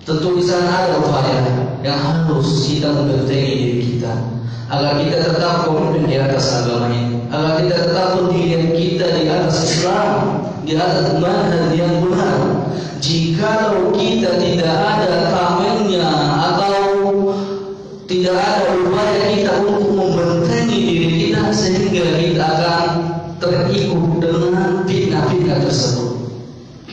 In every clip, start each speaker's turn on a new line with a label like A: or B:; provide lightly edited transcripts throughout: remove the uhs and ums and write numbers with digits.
A: Tentu di sana ada upaya yang harus kita membentengi diri kita agar kita tetap komitmen di atas agama ini, agar kita tetap pendirian kita di atas Islam, di atas manhaj yang benar. Jikalau kita tidak ada tamennya atau tidak ada upaya kita untuk membentengi diri kita, sehingga kita akan terikut dengan fitnah-fitnah tersebut,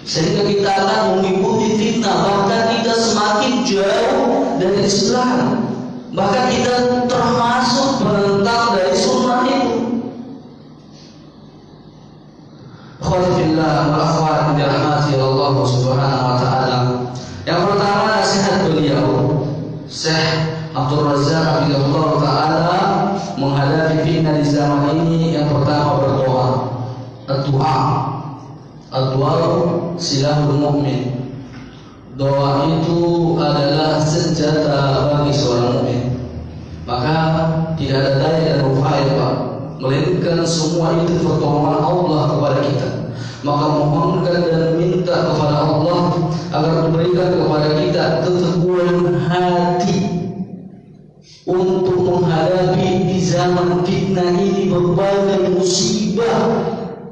A: sehingga kita akan mengikuti fitnah, bahkan kita semakin jauh dari Islam, bahkan kita termasuk penentang dari sunnah itu. Alhamdulillah wa akhwat dirahmati Allah subhanahu wa ta'ala. Yang pertama, nasihat beliau Syekh Abdul Razak Hafizahullah ta'ala menghadapi fitnah di zaman ini. Yang pertama, berdoa. Ad-du'a silahul mu'min. Doa itu adalah senjata bagi seorang mukmin. Maka tidak ada daya dan upaya, Pak, melainkan semua itu pertolongan Allah kepada kita. Maka mohonkan dan minta kepada Allah agar memberikan kepada kita keteguhan hati untuk menghadapi di zaman fitnah ini berbagai musibah,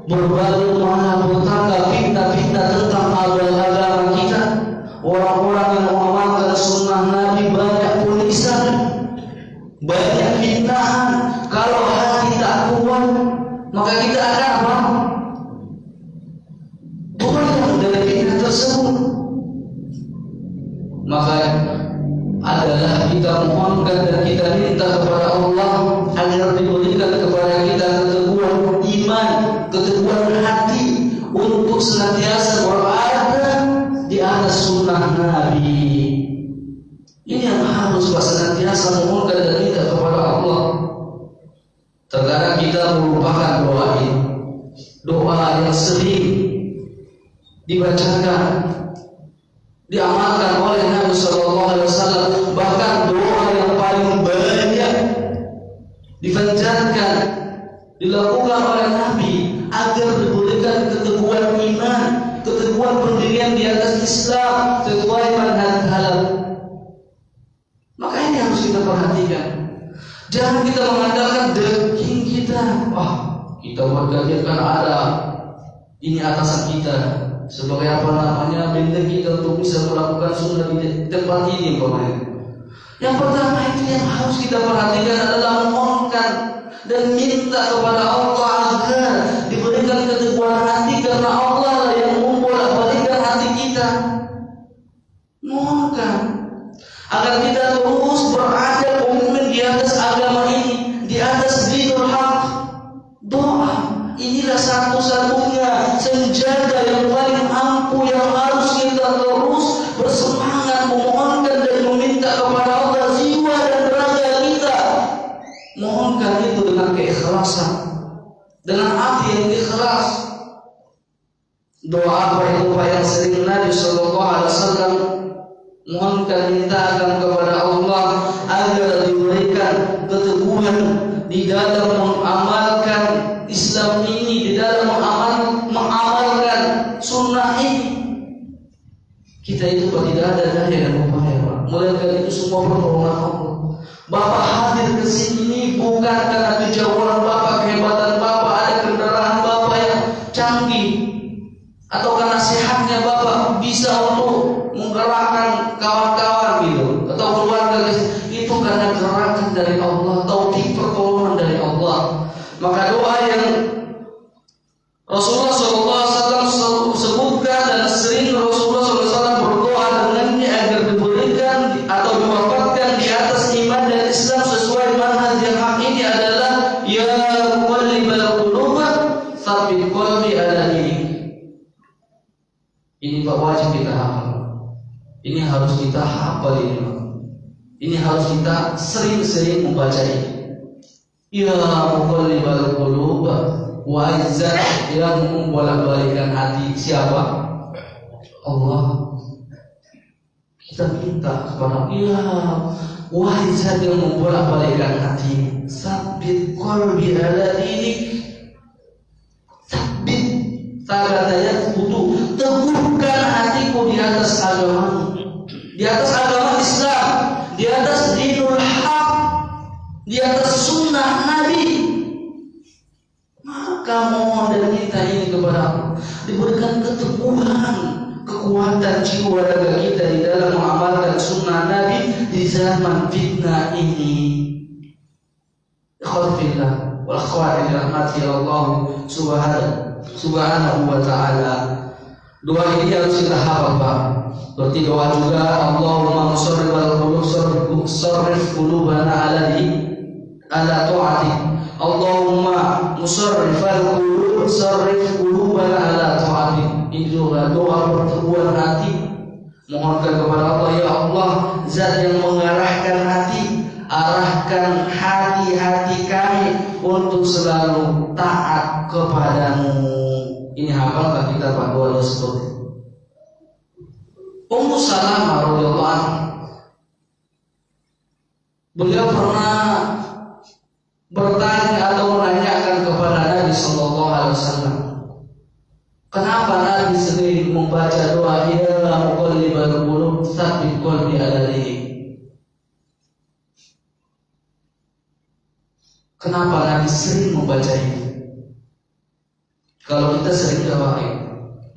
A: berbagai malapetaka, fitnah-fitnah tentang agama kita. Orang-orang yang mengamalkan sunnah Nabi banyak tulisan, banyak fitnahan. Kalau hati tak kuat, maka kita akan apa? Goyang dari fitnah tersebut. Maka adalah kita mohonkan dan kita minta kepada Allah agar diberikan kepada kita keteguhan iman, keteguhan hati untuk senantiasa berada di atas sunnah Nabi. Ini yang harus senantiasa memohonkan dan minta kepada Allah. Terkadang kita melupakan doa ini, doa yang sering dibacakan, diamalkan oleh Nabi SAW, bahkan doa yang paling banyak dipanjatkan, dilakukan oleh Nabi agar diberikan keteguhan iman, keteguhan pendirian di atas Islam sesuai manhaj halal. Maka ini harus kita perhatikan. Jangan kita mengandalkan daging kita. Kita bergajian kan ada ini atasan kita sebagai apa namanya benteng kita untuk bisa melakukan sunnah di tempat ini, Pak. Yang pertama itu yang harus kita perhatikan adalah memohonkan dan minta kepada Allah agar diberikan keteguhan hati, karena Allah lah yang membolak-balikkan hati kita. Mohonkan agar kita terus berada komitmen di atas agama ini, di atas dinul haq. Doa inilah satu-satunya senjata yang paling ampuh yang harus kita terus bersemangat memohonkan dan meminta kepada Allah jiwa dan raga kita. Mohonkan itu dengan keikhlasan, dengan hati yang ikhlas. Doa apa itu Pak yang sering Nabi SAW mohonkan, mintakan kepada Allah agar diberikan keteguhan di dalam mengamalkan Islam ini, di dalam mengamalkan sunnah ini. Kita itu tidak ada daya dan upaya, Pak, melainkan itu semua pertolongan Allah. Bapak hadir ke sini bukan karena kejauhan Bapak, kehebatan Bapak, ada kendaraan Bapak yang canggih, atau karena sehatnya Bapak bisa untuk menggerakkan kawan-kawan gitu atau keluarga. Itu karena gerakan dari Allah, taufik pertolongan dari Allah. Maka doa yang Rasulullah SAW sebutkan dan sering Rasulullah SAW berdoa dengannya agar diberikan atau diwafatkan di atas iman dan Islam sesuai manhaj yang hak ini adalah ya muqallibal qulub tsabbit qalbi ala dinik. Ini Pak wajib kita hafal. Ini harus kita hafal ini, Pak. Ini harus kita sering-sering membaca ini. Ya muqallibal qulub wa izzat, yang membolak-balikkan hati. Siapa? Allah. Kita minta kepada ya wa izzat, yang membolak-balikkan hati. Sabbit qalbi ala dinik. Sabbit sabataya butuh, teguhkan hatiku di atas agama, di di atas agama Islam, di atas dinul haq, di atas sunnah Nabi. Maka mohon dan minta ini kepada Allah, diberikan keteguhan, kekuatan jiwa raga kita di dalam mengamalkan sunnah Nabi di zaman fitnah ini. Ikhwanillah wal akhwat dirahmati Allah subhanahu wa ta'ala. Doa ini harus kita hafal, Pak. Berarti doa juga, Allahumma musarrifal qulub sarrif qulubana ala ta'atik. Allahumma musarrifal qulub sarrif qulubana ala ta'atik. Ini juga doa perteguhan hati. Mohonkan kepada Allah, ya Allah, zat yang mengarahkan hati, arahkan hati-hati kami untuk selalu taat kepadamu. Ini hafalkah kita Pak doa tersebut? Ummu Salamah radhiyallahu anha, beliau pernah bertanya atau menanyakan kepada Nabi sallallahu alaihi wasallam, kenapa Nabi sering membaca doa ya muqallibal qulub tsabbit qalbi ala dinik? Kenapa Nabi sering membaca ini? Kalau kita sering pakai,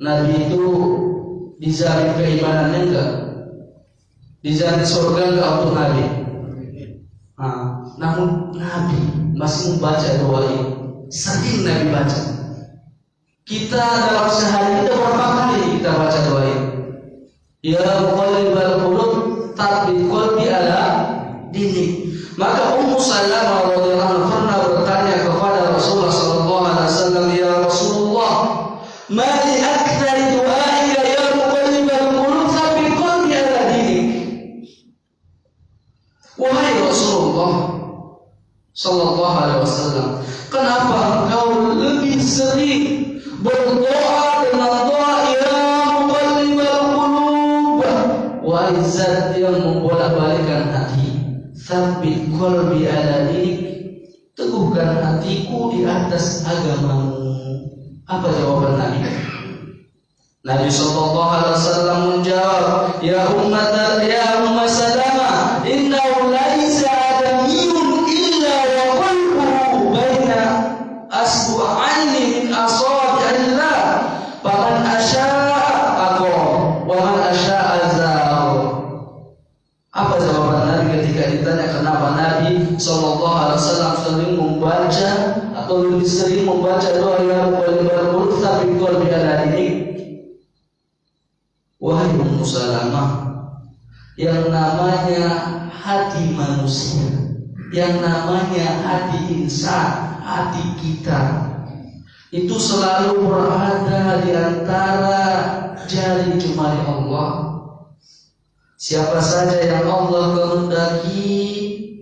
A: Nabi itu dijamin keimanannya enggak? Dijamin surga enggak untuk Nabi? Namun Nabi masih membaca doa ini. Sering Nabi baca. Kita dalam sehari itu berapa kali kita baca doa ini? Ya muqallibal qulub tsabbit qalbi ala dinik. Maka Ummu Salamah radhiyallahu anha pernah bertanya kepada Rasulullah sallallahu alaihi wasallam, ya Rasulullah, ma li aktsari du'aika ya muqallibal qulub tsabbit qalbi ala dinik. Wahai Rasulullah sallallahu alaihi wasallam, kenapa engkau lebih sering berdoa dengan doa ya muqallibal qulub, wahai zat yang membolak-balikkan hati, tsabbit qalbi ala dinik, teguhkan hatiku di atas agamamu. Apa jawaban Nabi? Nabi sallallahu alaihi wasallam menjawab, ya umma Salamah, innahu laisa adamiyun illa wa qalbuhu baina asbu'aini min asabi'illah, faman asya'a aqam wa man asya'a zahar. Apa jawaban Nabi ketika ditanya kenapa Nabi sallallahu alaihi wasallam sering membaca atau lebih sering membaca doa ya muqallibal qulub tsabbit qalbi ala dinik? Wahai Ummu Salamah, yang namanya hati manusia, yang namanya hati insan, hati kita itu selalu berada di antara jari jemari Allah. Siapa saja yang Allah kehendaki,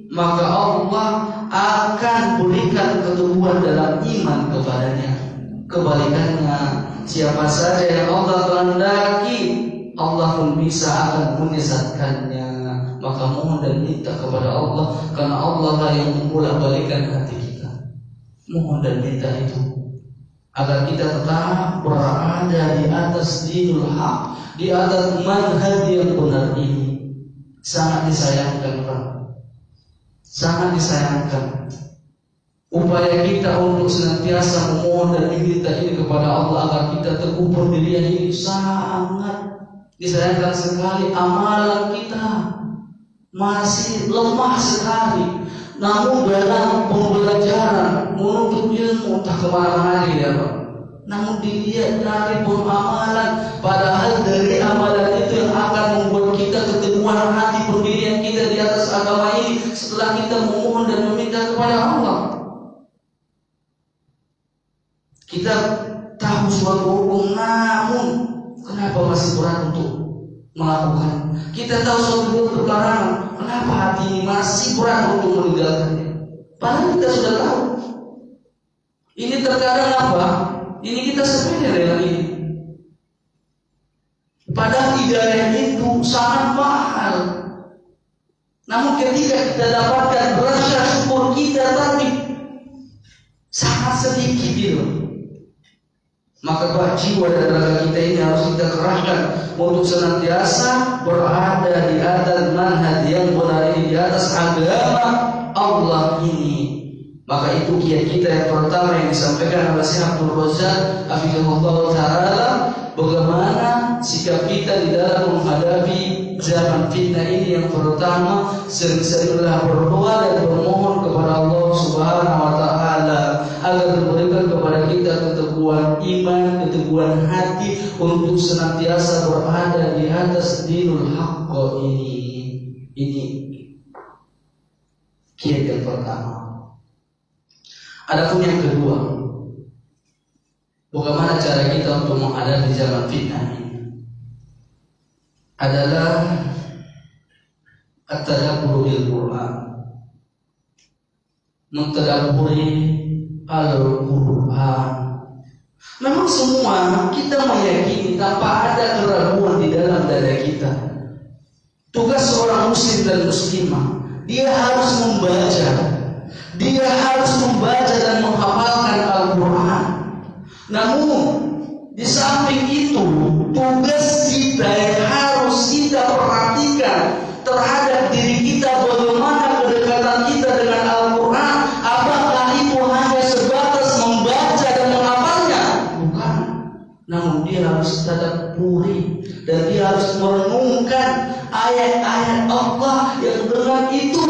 A: maka Allah akan berikan keteguhan dalam iman kepadanya. Kebalikannya, siapa saja yang Allah kehendaki, Allah pun bisa akan menyesatkannya. Maka mohon dan minta kepada Allah, karena Allah lah yang membolak-balikan hati kita. Mohon dan minta itu agar kita tetap berada di atas dinul haq, di atas manhaj yang benar ini. Sangat disayangkan Pak, sangat disayangkan upaya kita untuk senantiasa memohon dan meminta ini kepada Allah agar kita teguh pendirian ini sangat disayangkan sekali. Amalan kita masih lemah sekali. Namun dalam pembelajaran menuntut ilmu entah kemana-mana ya Pak, namun dilihat dari pengamalan, padahal dari amalan itu yang akan membuat kita keteguhan hati pendirian kita di atas agama ini setelah kita memohon dan meminta kepada Allah. Kita tahu suatu hukum, namun kenapa masih berat untuk melakukan? Kita tahu suatu hukum larangan, kenapa hati ini masih berat untuk meninggalkannya? Padahal kita sudah tahu. Ini terkadang apa? Ini kita sepele dengan ini. Padahal hidayah itu sangat mahal. Namun ketika kita dapatkan rasa syukur kita tapi sangat sedikit itu. Maka jiwa dan raga kita ini harus kita kerahkan untuk senantiasa berada di atas manhaj yang benar ini, di atas agama Allah ini. Maka itu kiat kita yang pertama yang disampaikan oleh Syekh Abdul Razak hafizahullah taala, bagaimana sikap kita di dalam menghadapi zaman fitnah ini. Yang pertama, sering-seringlah berdoa dan bermohon kepada Allah Subhanahu wa taala agar diberikan kepada kita keteguhan iman, keteguhan hati untuk senantiasa berada di atas dinul haqq ini. Ini kiat yang pertama. Adapun yang kedua, bagaimana cara kita untuk menghadapi zaman fitnah ini adalah at-tadabbur bil Quran, mentadabburi Al-Quran. Memang semua kita meyakini tanpa ada keraguan di dalam dada kita, tugas seorang muslim dan muslimah, dia harus membaca, dia harus membaca dan menghafalkan Al-Quran. Namun di samping itu, tugas kita yang harus kita perhatikan terhadap diri kita, bagaimana kedekatan kita dengan Al-Quran. Apakah itu hanya sebatas membaca dan menghafalnya? Bukan. Namun dia harus tadabburi dan dia harus merenungkan ayat-ayat Allah yang dengan itu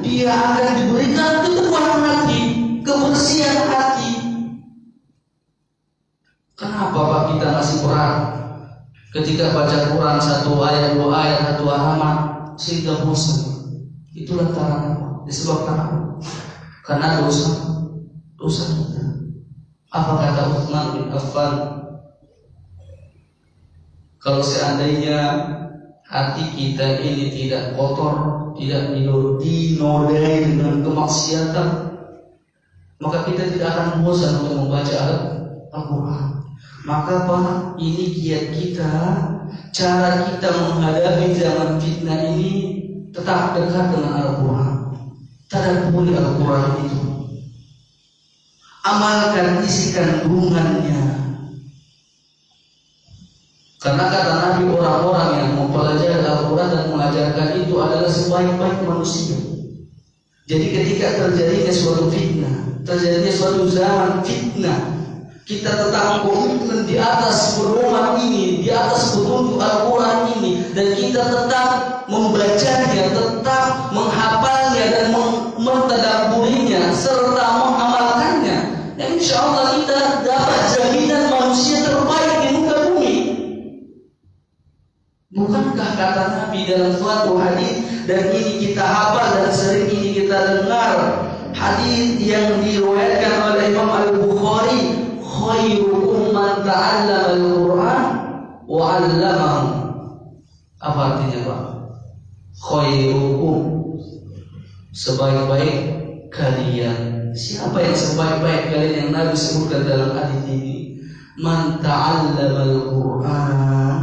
A: dia akan diberikan keteguhan hati, kebersihan hati. Kenapa Pak kita masih berat ketika baca Quran satu ayat, dua ayat, satu halaman sehingga bosan? Itu lantaran apa? Disebabkan apa? Karena dosa kita. Apa kata Utsman bin Affan? Kalau seandainya hati kita ini tidak kotor, tidak dinodai dengan kemaksiatan, maka kita tidak akan bosan untuk membaca Al-Quran. Maka Pak, ini kiat kita, cara kita menghadapi zaman fitnah ini tetap dekat dengan Al-Quran. Tadabburi Al-Quran itu, amalkan isi kandungannya. Karena kata Nabi, orang-orang yang mempelajari Al-Quran dan mengajarkan itu adalah sebaik-baik manusia. Jadi ketika terjadinya suatu fitnah, terjadinya suatu zaman fitnah, kita tetap komitmen di atas pedoman ini, di atas petunjuk Al-Quran ini, dan kita tetap membacanya, tetap menghafalnya dan mentadabburinya serta mengamalkannya. Dan insya Allah kita dapat jaminan manusia terbaik di muka bumi. Bukankah kata Nabi dalam suatu hadis, dan ini kita hafal dan sering ini kita dengar, hadis yang diriwayatkan oleh Imam Al-Bukhari, khairukum man ta'allama al-Quran wa 'allamahu. Apa artinya Pak? Khairukum, sebaik-baik kalian. Siapa yang sebaik-baik kalian yang Nabi sebutkan dalam hadis ini? Man ta'allama al-Quran,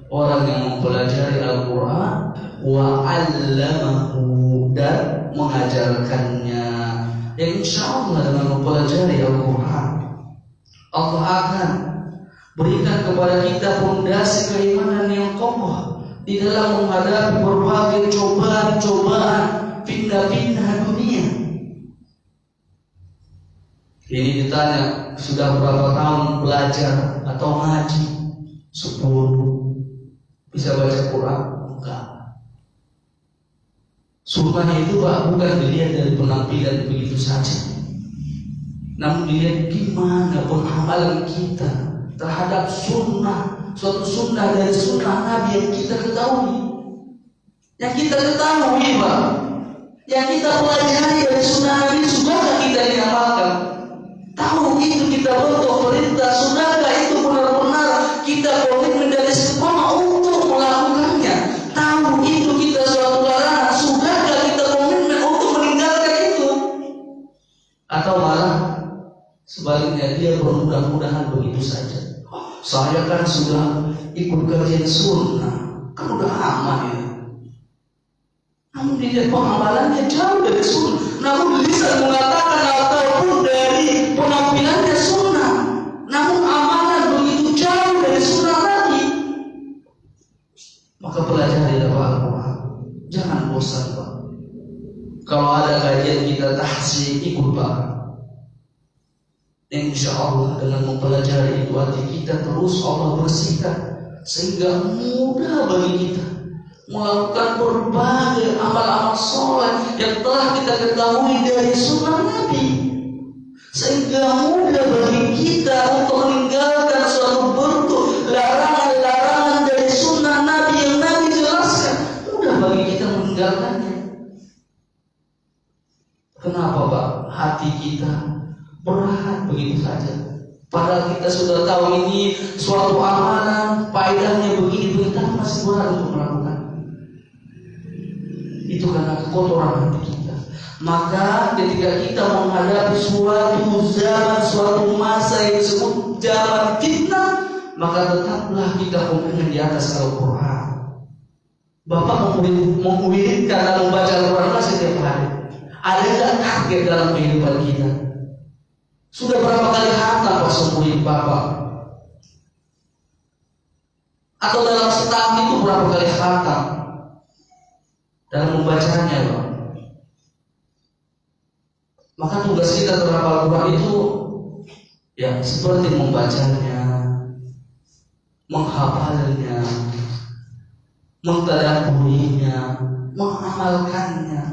A: orang yang mempelajari Al-Quran, wa 'allamahu, dan mengajarkannya. Dan insya Allah dengan mempelajari Al-Quran, Allah akan berikan kepada kita fondasi keimanan yang kokoh di dalam menghadapi berbagai cobaan-cobaan, fitnah-fitnah dunia. Ini ditanya, sudah berapa tahun belajar atau ngaji? 10. Bisa baca Quran? Enggak. Sunnah itu Pak, bukan dilihat dari penampilan begitu saja, namun dilihat gimana pengamalan kita terhadap sunnah, suatu sunnah dari sunnah Nabi yang kita ketahui, Pak, yang kita pelajari dari sunnah Nabi. Sudahkah kita diamalkan? Tahu itu kita bentuk perintah, sudahkah itu benar-benar kita komitmen dari istiqomah untuk melakukannya? Tahu itu kita suatu larangan, sudahkah kita komitmen untuk meninggalkan itu? Atau malah sebaliknya dia bermudah-mudahan begitu saja. Saya kan sudah ikut kajian sunnah, kan udah aman ya. Namun dia pengamalannya jauh dari sunnah. Namun lisan mengatakan ataupun dari penampilannya sunnah, namun amalan Maka pelajari Al-Quran. Jangan bosan Pak. Kalau ada kajian kita tahsin, ikut Pak. Insya Allah dengan mempelajari itu hati kita terus Allah bersihkan, sehingga mudah bagi kita melakukan berbagai amal-amal soleh yang telah kita ketahui dari sunnah Nabi, sehingga mudah bagi kita untuk meninggalkan suatu bentuk larangan-larangan dari sunnah Nabi yang Nabi jelaskan. Mudah bagi kita meninggalkannya. Kenapa Pak? Hati kita berat begitu saja. Padahal kita sudah tahu ini suatu amalan, faedahnya begini, kita masih berat untuk melakukan. Itu karena kekotoran hati kita. Maka ketika kita menghadapi suatu zaman, suatu masa yang disebut zaman fitnah, maka tetaplah kita komitmen di atas Al-Quran. Bapak menguiritkan dan membaca Al-Quran setiap hari. Ada nggak target dalam kehidupan kita? Sudah berapa kali khatam Pak sembuhin Bapak? Atau dalam setahun itu berapa kali khatam dalam membacanya Pak? Maka tugas kita terhadap Al-Quran itu ya seperti membacanya, menghafalnya, mentadabburinya, mengamalkannya.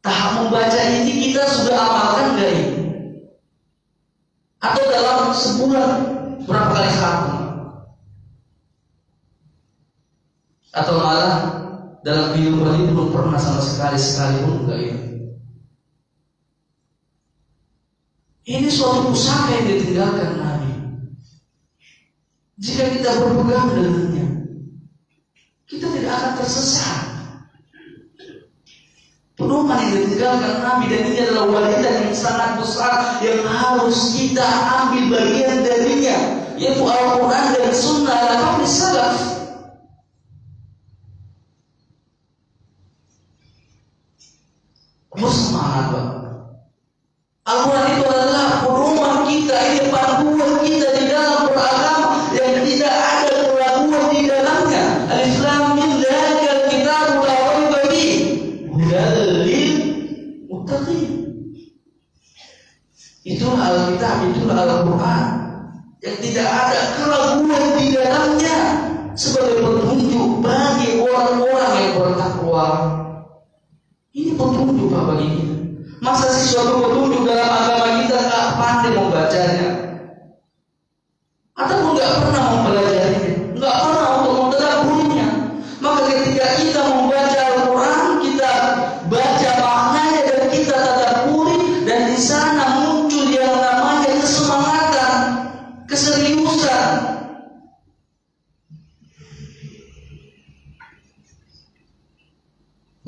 A: Tahap membaca ini kita sudah amalkan nggak ini? Atau dalam sebulan berapa kali khatam? Atau malah dalam kehidupan ini belum pernah sama sekali pun enggak ini? Ini suatu pusaka yang ditinggalkan Nabi. Jika kita berpegang dengannya, kita tidak akan tersesat. Pedoman yang ditinggalkan Nabi, dan ini adalah warisan yang sangat besar yang harus kita ambil bagian darinya, yaitu Al-Quran dan Sunnah al-Fahmi Salaf. Bersemangat Pak. Al-Quran itu adalah pedoman kita, ini panduan kita di dalam beragama yang tidak ada keraguan di dalamnya. Alif Lam Mim Dzalikal Kitabu La Raiba Fihi Hudal lil Muttaqin. Itulah Alkitab, itulah Al-Quran yang tidak ada keraguan di dalamnya, sebagai petunjuk bagi orang-orang yang bertakwa. Ini petunjuk Pak bagi kita. Masa sih suatu petunjuk dalam agama kita nggak pandai membacanya, ataupun nggak pernah mempelajarinya, nggak pernah untuk mentadabburinya? Maka ketika kita membaca Al-Quran, kita baca maknanya dan kita tadabburi, dan di sana muncul yang namanya kesemangatan, keseriusan.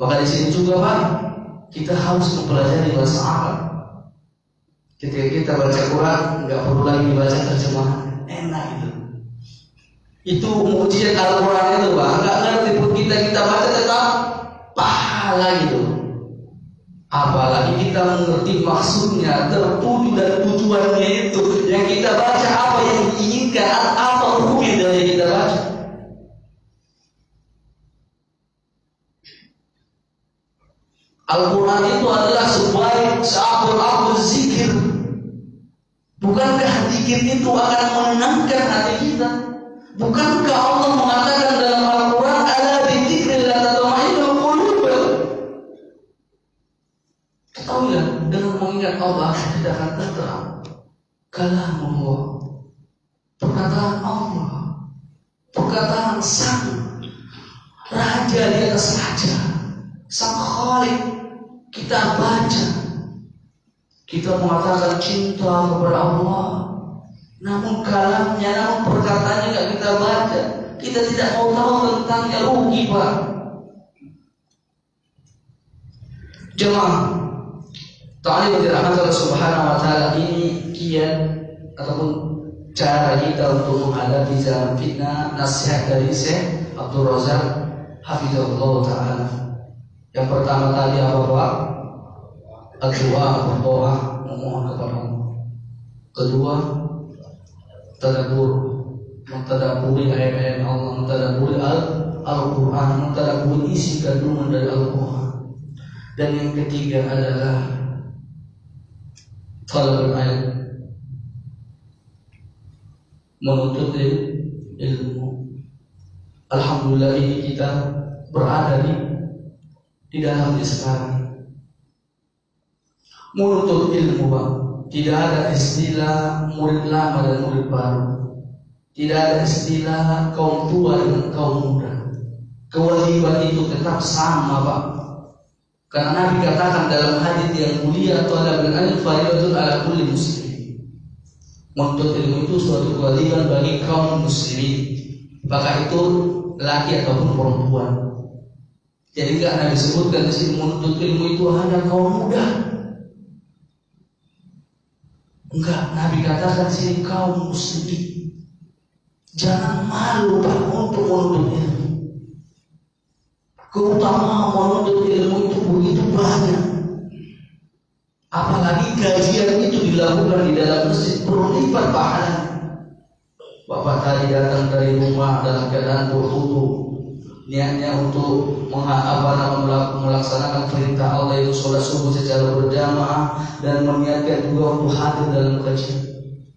A: Maka di sini juga Pak, kita harus mempelajari bahasa Arab. Ketika kita baca Quran, nggak perlu lagi dibaca terjemahan, enak itu. Itu mukjizat Al-Quran itu Pak. Nggak ngerti pun kita baca tetap pahala gitu. Apalagi kita mengerti maksudnya, tertuju dan tujuannya itu. Yang kita baca apa yang diinginkan, apa hukumnya dari yang kita baca. Al-Quran itu adalah sebuah zikir. Bukankah zikir itu akan menenangkan hati kita? Bukankah Allah mengatakan dalam Al-Quran, ala bidzikrillah tatma'innul qulub? Ketahuilah, dengan mengingat Allah tidak akan tenteram. Kalamullah, perkataan Allah, perkataan Sang Raja di atas Raja, Sang Khalik. Kita baca, kita mengatakan cinta kepada Allah, namun kalamnya, namun perkataannya nggak kita baca, kita tidak mau tahu tentangnya, rugi Pak. Jemaah ta'lim dirahmati Allah Subhanahu wa taala, ini kiat ataupun cara kita untuk menghadapi zaman fitnah. Nasihat dari Syekh Abdul Razak hafizahullah taala. Yang pertama tadi apa Pak? Doa, berdoa, memohon kepada Allah. Kedua, tadabbur, mentadabburi ayat-ayat Allah, mentadabburi Al-Quran, mentadabbur isi kandungan dari Al-Quran. Dan yang ketiga adalah talabul ilm, menuntut ilmu. Alhamdulillah ini kita berada di dalamnya sekarang. Menuntut ilmu, Bang. Tidak ada istilah murid lama dan murid baru. Tidak ada istilah kaum tua dan kaum muda. Kewajiban itu tetap sama, Pak. Karena Nabi katakan dalam hadis yang mulia, talabul ilmi fardhun ala kulli muslim. Menuntut ilmu itu suatu kewajiban bagi kaum muslimin, maka itu laki ataupun perempuan. Jadi enggak Nabi sebutkan di sini menuntut ilmu itu hanya kaum muda. Enggak, Nabi katakan di sini kaum muslimin. Jangan malu, Pak, untuk menuntut ilmu. Keutamaan menuntut ilmu itu begitu banyak. Apalagi kajian itu dilakukan di dalam masjid, berlipat pahala. Bapak tadi datang dari rumah dalam keadaan berwudu, niatnya untuk melaksanakan perintah Allah, itu sholat subuh secara berjamaah, dan meniatkan juga untuk hadir dalam kajian.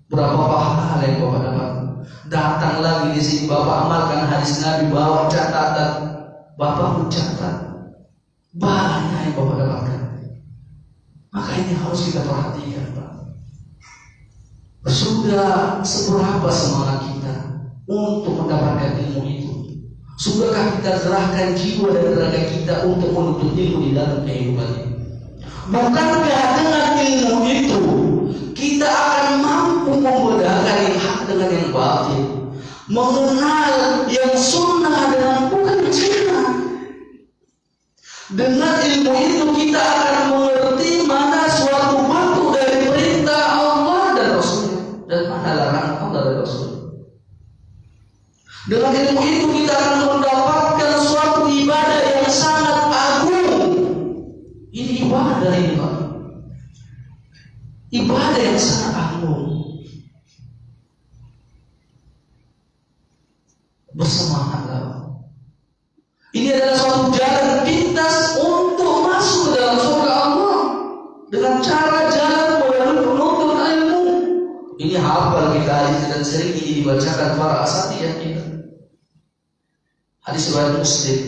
A: Berapa pahala yang Bapak dapat? Datang lagi di sini Bapak amalkan hadis Nabi, bawa catatan, Bapak mencatat, banyak yang Bapak dapatkan. Maka ini harus kita perhatikan, Pak. Sudah seberapa semangat kita untuk mendapatkan ilmu itu? Sudahkah kita gerahkan jiwa dan raga kita untuk menuntut ilmu di dalam kehidupan ini? Bukankah dengan ilmu itu kita akan mampu membedakan yang hak dengan yang batil, mengenal yang sunnah dengan bukan yang sunnah. Dengan ilmu itu kita akan mengerti mana suatu bentuk dari perintah Allah dan Rasulnya, dan mana larangan Allah dan Rasul. Dengan ilmu itu kita akan mendapatkan suatu ibadah yang sangat agung. Ini ibadah ini, Pak. Ibadah yang sangat agung. Bersemangatlah. Ini adalah suatu jalan pintas untuk masuk ke dalam surga Allah dengan cara jalan melalui penuntut ilmu. Ini hafal kita hadis dan sering ini dibacakan para asatidz kita. Hadis riwayat Muslim.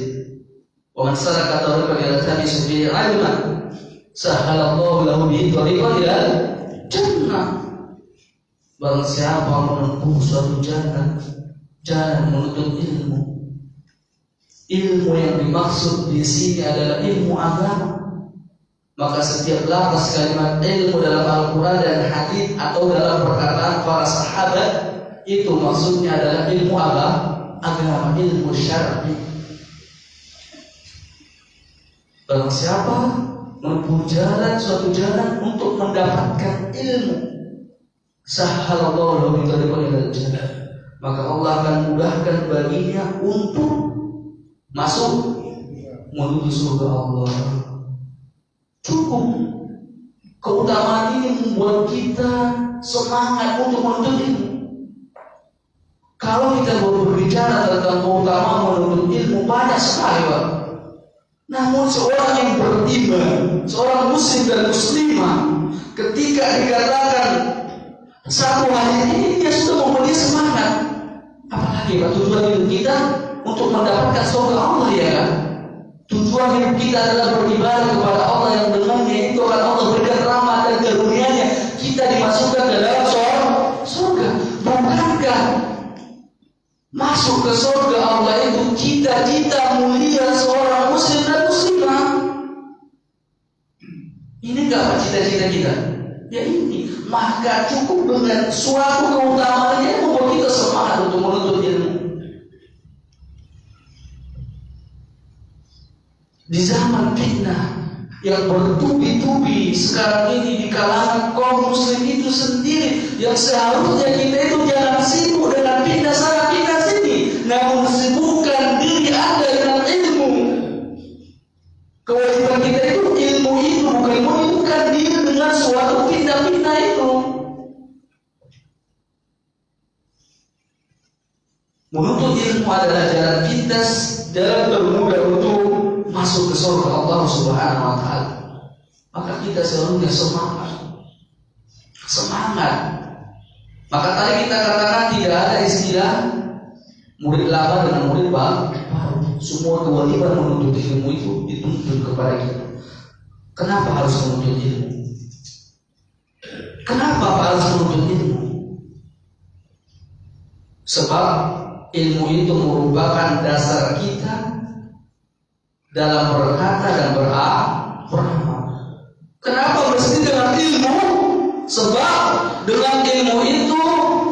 A: Wa man salaka tariqan yaltamisu fihi ilman sahhalallahu lahu bihi tariqan ila jannah. Barang siapa menempuh suatu jalan menuntut ilmu. Ilmu yang dimaksud di sini adalah ilmu agama. Maka setiap lafaz kalimat ilmu dalam Al-Quran dan hadis atau dalam perkataan para sahabat itu maksudnya adalah ilmu agama, ilmu syar'i. Barang siapa menempuh suatu jalan untuk mendapatkan ilmu, sahhalallahu lahu tariqan ilal jannah, maka Allah akan mudahkan baginya untuk masuk menuju surga Allah. Cukup keutamaan ini membuat kita semangat untuk menuntut ilmu. Kalau kita berbicara tentang keutamaan menuntut ilmu, banyak sekali, Pak. Namun seorang yang beriman, seorang muslim dan muslimah, ketika dikatakan satu hal ini, dia sudah mempunyai semangat. Apalagi, Pak, tujuan hidup kita untuk mendapatkan surga Allah, ya kan? Tujuan hidup kita adalah beribadah kepada Allah yang dengannya itu akan Allah berikan rahmat dan karunia-Nya kita dimasukkan ke dalam surga. Bukankah masuk ke surga Allah itu cita-cita mulia seorang muslim dan muslimah? Ini enggak cita-cita kita? Ya ini. Maka cukup dengan suatu keutamaannya yang membuat kita semangat untuk menuntut ilmu. Di zaman fitnah yang bertubi-tubi sekarang ini di kalangan kaum muslim itu sendiri, yang seharusnya kita itu jangan sibuk dengan fitnah sana fitnah sini, namun sibukkan diri Anda dengan ilmu. Kewajiban kita itu ilmu itu, bukan menyibukkan diri dengan suatu fitnah-fitnah itu. Menuntut ilmu adalah jalan pintas jalan termudah untuk masuk ke surga Allah Subhanahu wa taala. Maka kita seharusnya semangat. Maka tadi kita katakan tidak ada istilah murid lama dengan murid baru. Semua kewajiban menuntut ilmu itu dituntut kepada kita. Kenapa harus menuntut ilmu? Kenapa harus menuntut ilmu? Sebab ilmu itu merupakan dasar kita dalam berkata dan beramal. Kenapa mesti dengan ilmu? Sebab dengan ilmu itu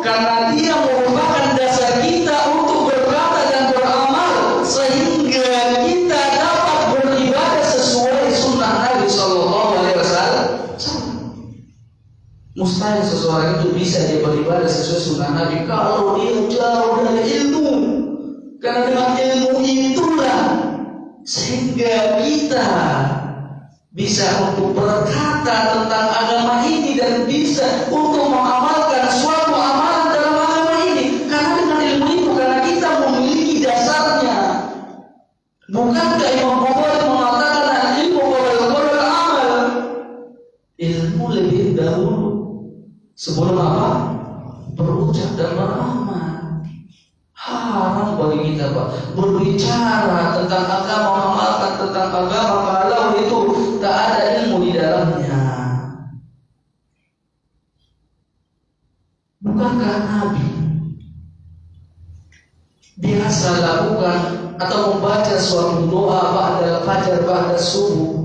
A: karena dia merupakan dasar kita untuk berkata dan beramal, sehingga kita dapat beribadah sesuai sunnah Nabi Sallallahu Alaihi Wasallam. Mustahil seseorang itu bisa dia beribadah sesuai sunnah Nabi kalau dia jauh dari ilmu. Karena dengan ilmu itulah sehingga kita bisa untuk berkata tentang agama ini dan bisa untuk mengamalkan suatu amalan dalam agama ini. Karena dengan ilmu itu, karena kita memiliki dasarnya. Bukankah Imam Bukhari mengatakan al-ilmu wal amal? Ilmu lebih dahulu sebelum apa? Berucap dan beramal. Haram bagi kita Pak berbicara tentang agama, mengamalkan tentang agama kalau itu tak ada ilmu di dalamnya. Bukankah Nabi biasa lakukan atau membaca suatu doa ba'da fajar ba'da subuh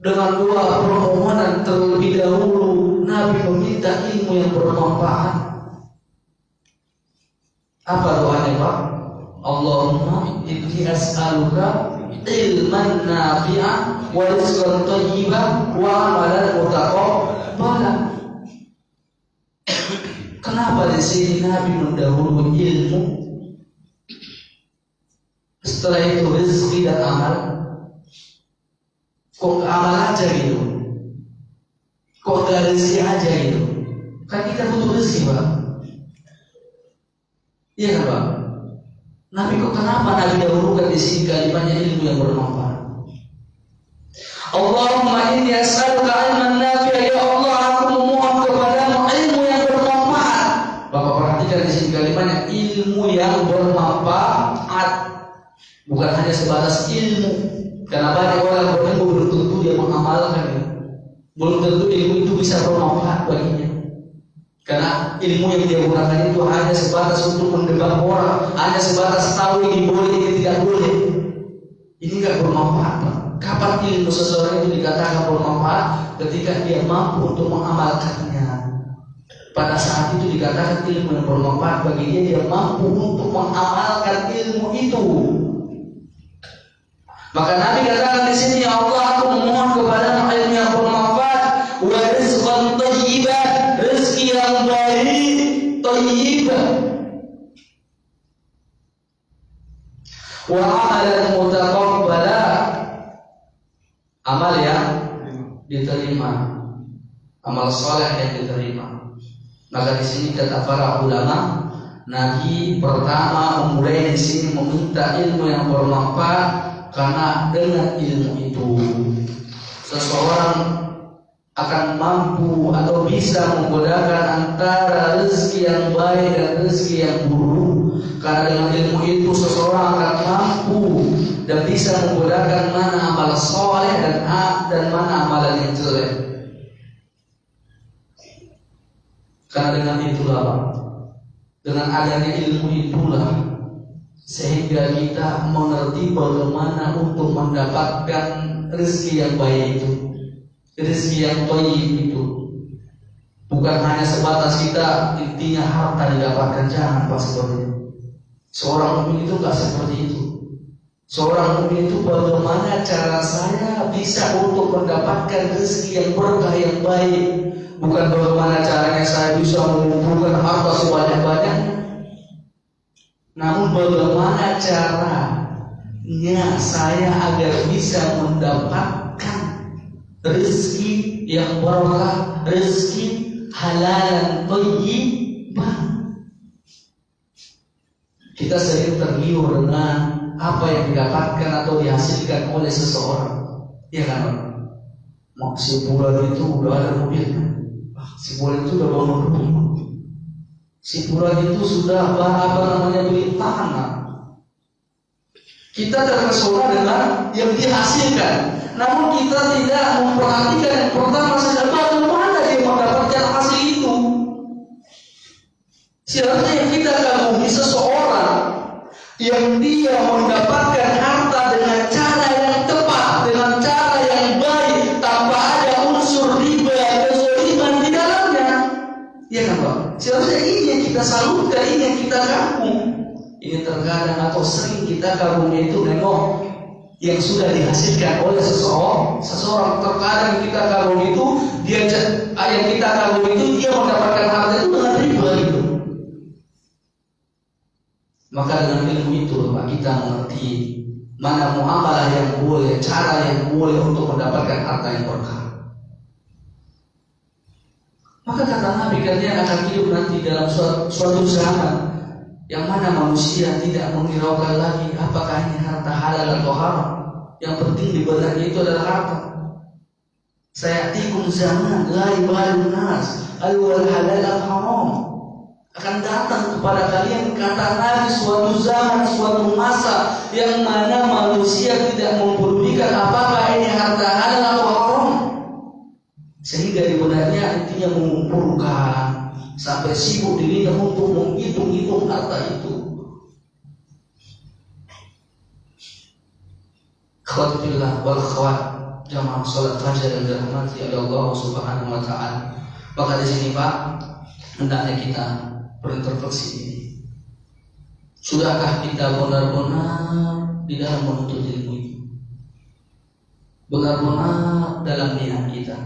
A: dengan doa permohonan terlebih dahulu Nabi meminta ilmu yang bermanfaat. Apa doanya Pak? Allahumma inni as'aluka ilman nafi'an wa rizqan thayyiban wa amalan mutaqabbalan. Kenapa di sini Nabi mendahului ilmu, setelah itu rezeki dan amal? Kok amal aja gitu? Kok gak rezeki aja gitu? Kan kita butuh rezeki Pak. Iya kan Pak? Nabi kok kenapa Nabi dahulukan di sini kalimatnya ilmu yang bermanfaat? Allahumma inni as'aluka ilman nafi'a, ya Allah aku memohon kepadamu ilmu yang bermanfaat. Bapak perhatikan di sini kalimatnya ilmu yang bermanfaat, bukan hanya sebatas ilmu. Karena banyak orang berilmu belum tentu dia mengamalkan, belum tentu ilmu itu bisa bermanfaat baginya. Karena ilmu yang dia gunakan itu hanya sebatas untuk mendebat orang, hanya sebatas tahu ini boleh, ini tidak boleh. Ini enggak bermanfaat Pak. Kapan ilmu seseorang itu dikatakan bermanfaat? Ketika dia mampu untuk mengamalkannya. Pada saat itu dikatakan ilmu yang bermanfaat bagi dia mampu untuk mengamalkan ilmu itu. Maka Nabi katakan di sini, ya Allah aku memohon kepada ilmu yang bermanfaat, wa rizqan thayyiban, rezeki yang baik, thayyibah, wa amalan mutaqabbala, amal yang diterima, amal saleh yang diterima. Maka di sini kata para ulama, Nabi pertama memulai di sini meminta ilmu yang bermanfaat. Karena dengan ilmu itu seseorang akan mampu atau bisa membedakan antara rezeki yang baik dan rezeki yang buruk. Karena dengan ilmu itu seseorang akan mampu dan bisa membedakan mana amal soleh dan mana amalan yang jelek. Karena dengan itulah, dengan adanya ilmu itulah, sehingga kita mengerti bagaimana untuk mendapatkan rezeki yang baik itu, rezeki yang thayyib itu. Bukan hanya sebatas kita intinya harta didapatkan, jangan Pak seperti itu. Seorang mukmin itu enggak seperti itu. Seorang mukmin itu bagaimana cara saya bisa untuk mendapatkan rezeki yang berkah yang baik. Bukan bagaimana caranya saya bisa mengumpulkan harta sebanyak-banyaknya. Namun bagaimana caranya saya agar bisa mendapatkan rezeki yang berkah, rezeki halalan thayyibah. Kita sering tergiur dengan apa yang didapatkan atau dihasilkan oleh seseorang. Ya kan? Si Pura itu udah ada mobil kan? Si Pura itu udah bangun rumah. Si Pura itu sudah beli tanah. Kita terpesona dengan yang dihasilkan, namun kita tidak memperhatikan yang pertama saja, bagaimana dia mendapatkan hasil itu. Seharusnya yang kita kagumi seseorang yang dia mendapatkan harta dengan cara yang tepat, dengan cara yang baik, tanpa ada unsur riba, kezaliman di dalamnya. Ya kan Pak? Seharusnya ini yang kita salurkan, ini yang kita kagum. Ini terkadang atau sering kita kagumi itu nengok yang sudah dihasilkan oleh seseorang. Terkadang kita kagum itu yang kita kagum itu dia mendapatkan harta itu dengan riba itu. Maka dengan ilmu itu Pak, kita mengerti mana muamalah yang boleh, cara yang boleh untuk mendapatkan harta yang berkah. Maka kata Nabi, kalian akan hidup nanti dalam suatu zaman yang mana manusia tidak menghiraukan lagi apakah ini harta halal atau haram. Yang penting di benaknya itu adalah harta. Sayatikum zaman la yubalun nas al-wal halal al-haram. Akan datang kepada kalian, kata Nabi, suatu zaman, suatu masa yang mana manusia tidak mempedulikan apakah ini harta halal atau haram, sehingga di benaknya intinya mengumpulkan sampai sibuk dirinya untuk menghitung-hitung harta itu. Akhwatillah wal akhwat jamaah salat fajar yang dirahmati oleh Allah Subhanahu wa taala. Maka di sini Pak, hendaknya kita berintrospeksi ini. Sudahkah kita benar-benar di dalam menuntut ilmu itu? Benar-benar dalam niat kita.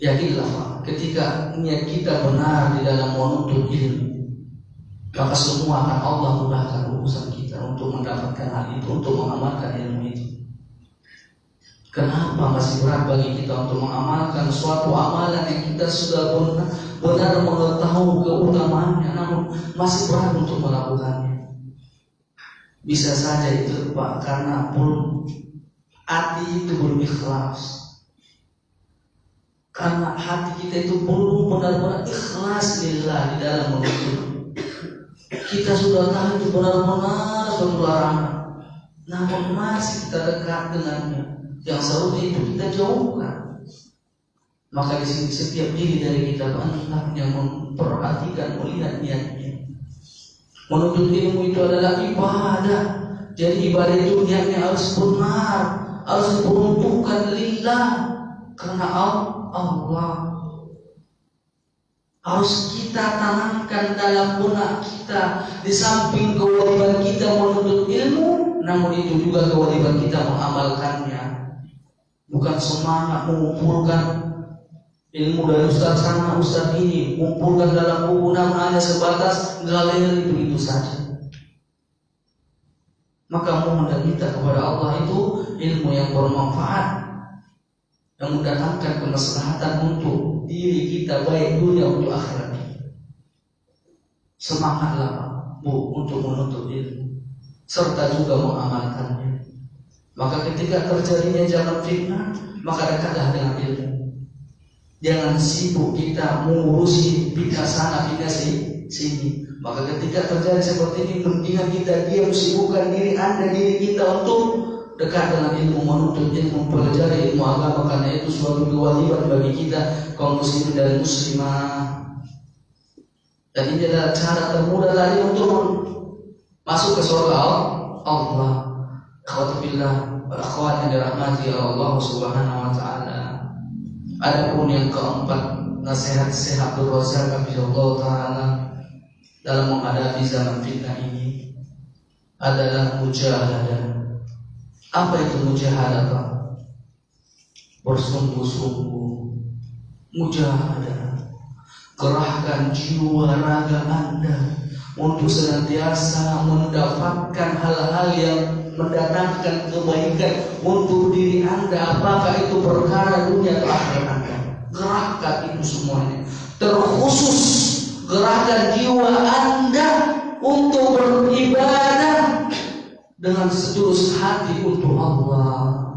A: Yakinlah Pak, ketika niat kita benar di dalam menuntut ilmu, maka semua akan Allah mudahkan urusan kita untuk mendapatkan hal itu, untuk mengamalkan ilmu itu. Kenapa masih berat bagi kita untuk mengamalkan suatu amalan yang kita sudah benar mengetahui keutamaannya, namun masih berat untuk melakukannya? Bisa saja itu Pak, karena hati itu belum ikhlas. Karena hati kita itu belum benar-benar ikhlas lillah di dalam menuntut. Kita sudah tahu itu benar-benar suatu larangan, namun masih kita dekat dengannya. Yang seharusnya itu kita jauhkan. Maka di sini setiap diri dari kita hendaknya yang memperhatikan, melihat niatnya. Menuntut ilmu itu adalah ibadah. Jadi ibadah itu niatnya harus benar, harus diperuntukkan lillah, karena Allah. Harus kita tanamkan dalam benak kita, di samping kewajiban kita menuntut ilmu, namun itu juga kewajiban kita mengamalkannya. Bukan semangat mengumpulkan ilmu dari ustaz sana, ustaz ini, mengumpulkan dalam buku, namun hanya sebatas galeri begitu saja. Maka mohon dan minta kepada Allah itu ilmu yang bermanfaat, yang mendatangkan kemaslahatan untuk diri kita, baik dunia untuk akhirat. Semangatlah Bu untuk menuntut ilmu serta juga mengamalkannya. Maka ketika terjadinya zaman fitnah, maka dekatlah dengan ilmu. Jangan sibuk kita mengurusi fitnah sana, fitnah sini. Maka ketika terjadi seperti ini, mendingan kita diam, sibukkan diri kita untuk dekat dengan ilmu, menuntut ilmu, mempelajari ilmu agama, karena itu suatu kewajiban bagi kita kaum muslimin dan muslimah. Dan ini adalah cara termudah tadi untuk masuk ke surga Allah. Akhwatillah wal akhwat yang dirahmati Allah Subhanahu wa taala. Adapun yang keempat, nasihat Syekh Abdul Razak hafizahullah taala dalam menghadapi zaman fitnah ini adalah mujahadah. Apa itu mujahadah Pak? Bersungguh-sungguh, mujahadah. Kerahkan jiwa raga Anda untuk senantiasa mendapatkan hal-hal yang mendatangkan kebaikan untuk diri Anda, apakah itu perkara dunia atau akhirat Anda. Gerakkan itu semuanya. Terkhusus gerahkan jiwa Anda untuk beribadah dengan setulus hati untuk Allah.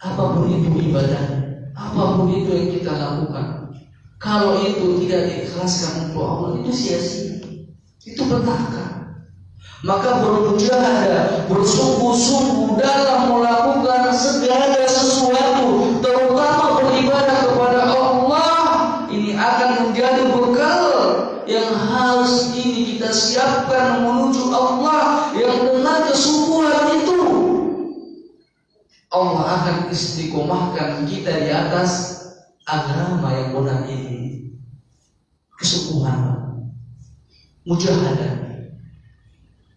A: Apapun itu ibadah, apapun itu yang kita lakukan, kalau itu tidak diikhlaskan untuk Allah, itu sia-sia, itu petaka. Maka bermujahadah, bersungguh-sungguh dalam melakukan segala sesuatu, terutama beribadah kepada Allah. Ini akan menjadi bekal yang harus ini kita siapkan menuju Allah, yang dengan kesungguhan itu Allah akan istiqomahkan kita di atas agama yang benar ini. Kesungguhan, mujahadah.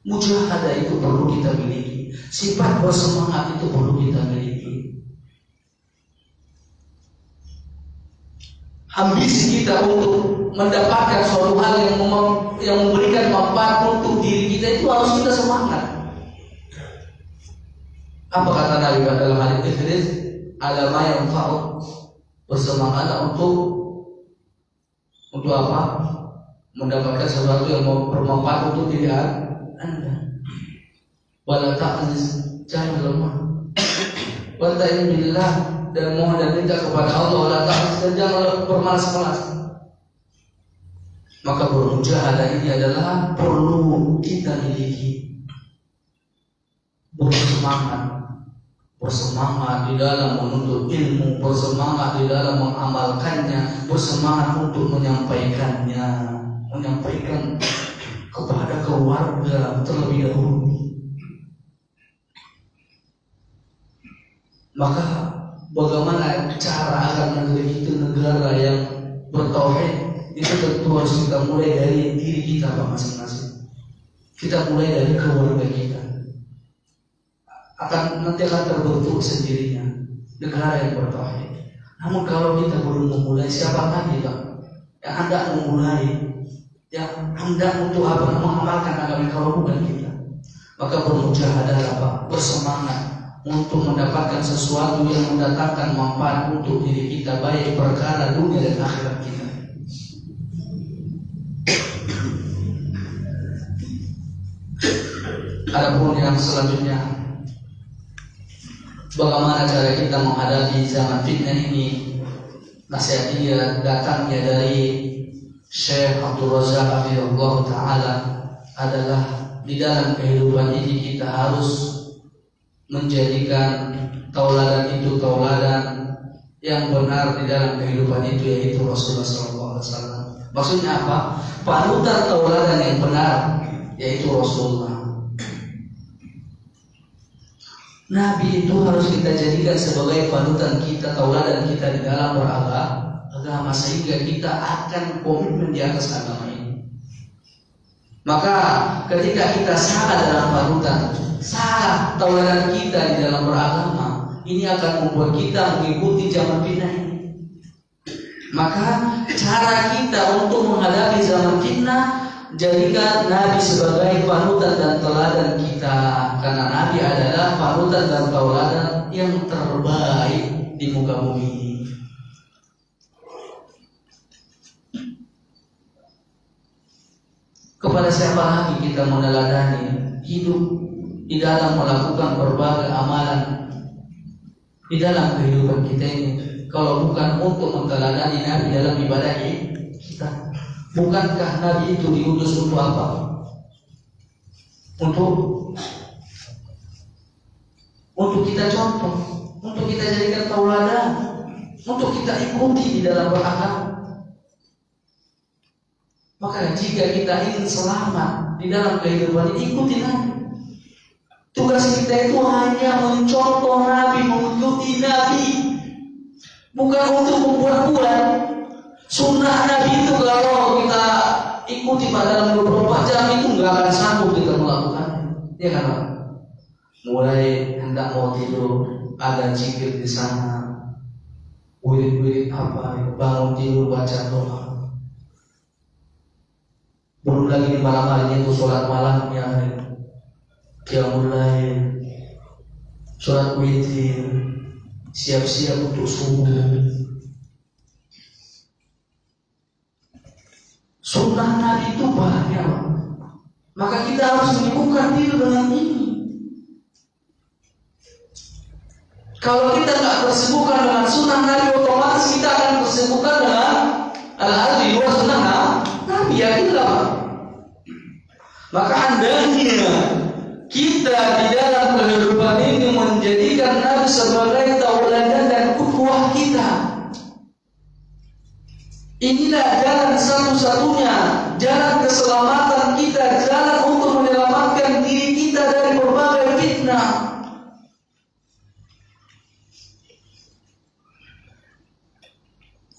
A: Mujahadah itu perlu kita miliki. Sifat bersemangat itu perlu kita miliki. Ambisi kita untuk mendapatkan suatu hal yang memberikan manfaat untuk diri kita itu harus kita semangat. Apa kata Nabi dalam hadis Idris? Alama yang fa'u, bersemangat untuk apa? Mendapatkan sesuatu yang bermanfaat untuk diri Anda. Wala ta'jiz, jangan lemah. Wa ta'in billah, dan mohon dan minta kepada Allah. Wala ta'jiz, dan jangan bermalas-malas. Maka bermujahadah ini adalah perlu kita miliki. Bersemangat di dalam menuntut ilmu, bersemangat di dalam mengamalkannya, bersemangat untuk menyampaikan kepada keluarga terlebih dahulu. Maka bagaimana cara agar negeri itu negara yang bertauhid, itu tentu harus kita mulai dari diri kita masing-masing. Kita mulai dari keluarga kita. Nanti akan terbentuk sendirinya negara yang bertauhid. Namun kalau kita belum memulai, siapa lagi Pak yang hendak memulai, yang hendak untuk mengamalkan agama kalau bukan kita? Maka bermujahadah Pak, bersemangat untuk mendapatkan sesuatu yang mendatangkan manfaat untuk diri kita, baik perkara dunia dan akhirat kita. Adapun yang selanjutnya, bagaimana cara kita menghadapi zaman fitnah ini? Nasihat dia datangnya dari Syekh Abdul Razak Hafizahullah Ta'ala adalah di dalam kehidupan ini kita harus menjadikan tauladan itu tauladan yang benar di dalam kehidupan itu, yaitu Rasulullah SAW. Maksudnya apa? Panutan tauladan yang benar yaitu Rasulullah. Nabi itu harus kita jadikan sebagai panutan kita, tauladan kita di dalam beragama, sehingga kita akan komitmen di atas agama ini. Maka ketika kita salah dalam panutan, salah tauladan kita di dalam beragama, ini akan membuat kita mengikuti zaman fitnah ini. Maka cara kita untuk menghadapi zaman fitnah, jadikan Nabi sebagai panutan dan teladan kita, karena Nabi adalah panutan dan teladan yang terbaik di muka bumi ini. Kepada siapa lagi kita meneladani hidup di dalam melakukan berbagai amalan di dalam kehidupan kita ini, kalau bukan untuk meneladani Nabi dalam ibadah kita? Bukankah Nabi itu diutus untuk apa? Untuk kita contoh, untuk kita jadikan tauladan, untuk kita ikuti di dalam beragama. Maka jika kita ingin selamat di dalam kehidupan ini, ikuti Nabi. Tugas kita itu hanya mencontoh Nabi, mengikuti Nabi, bukan untuk membuat-buat. Sunnah Nabi itu kalau kita ikuti pada dalam 24 jam itu nggak akan sanggup kita melakukan, ya kan Pak? Mulai hendak mau tidur, ada zikir di sana, wirid-wirid apa, bangun tidur baca doa. Belum lagi di malam harinya itu sholat malamnya, dia mulai sholat witir, siap-siap untuk subuh. Sunnah Nabi itu banyak. Maka kita harus menyibukkan diri dengan ini. Kalau kita nggak tersibukkan dengan sunnah Nabi, otomatis kita akan tersibukkan dengan al-hadi wa sunnah Nabi. Yakinlah. Maka hendaknya kita di dalam kehidupan ini menjadikan Nabi sebagai tauladan dan qudwah kita. Inilah jalan satu-satunya, jalan keselamatan kita, jalan untuk menyelamatkan diri kita dari berbagai fitnah.